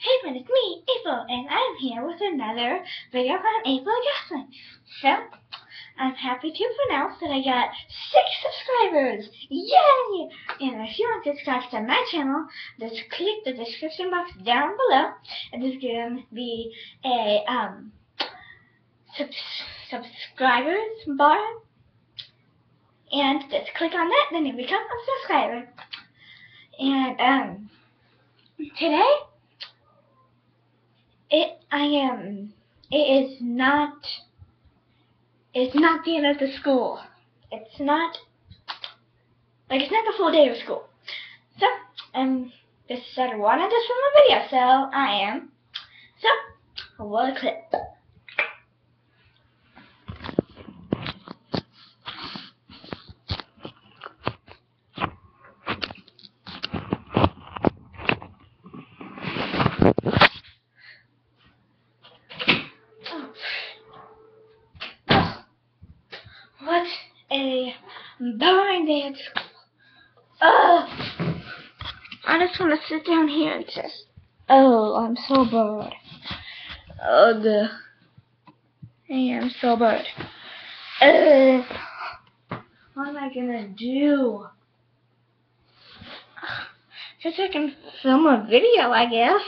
Hey everyone, it's me, April, and I'm here with another video from April Jocelyn. So, I'm happy to announce that I got 6 subscribers! Yay! And if you want to subscribe to my channel, just click the description box down below, and there's going to be a subscribers bar, and just click on that, then you become a subscriber. And today, it's not the end of the school. It's not the full day of school. So, this is what I wanted this from a video, so I am. So, what a clip. What a boring day at school. I just want to sit down here and just, I'm so bored. Ugh. I am so bored. What am I gonna do? Guess I can film a video, I guess.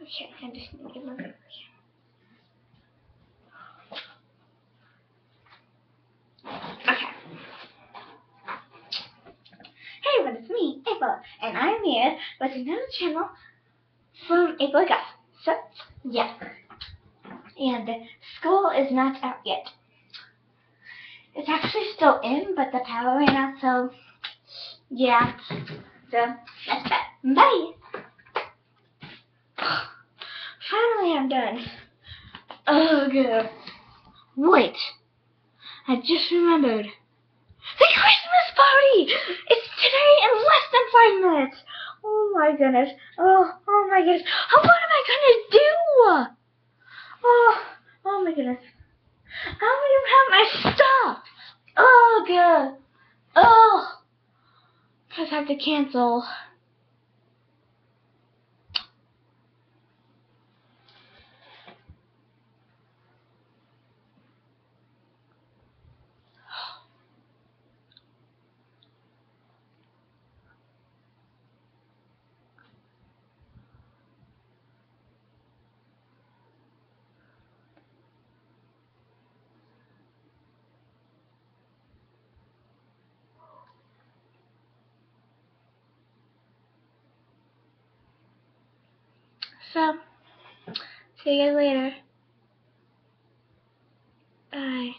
Okay, I just need to get my memory. Okay. Hey everyone, it's me, April, and I'm here with another channel from April Gus. So, yeah. And school is not out yet. It's actually still in, but the power ran out, so yeah. So, that's that. Bye! Finally, I'm done. Ugh. Wait. I just remembered. The Christmas party! It's today in less than 5 minutes. Oh my goodness. Oh my goodness. What am I gonna do? Oh my goodness. I don't even have my stuff. Oh god. Oh. I have to cancel. So, see you guys later. Bye.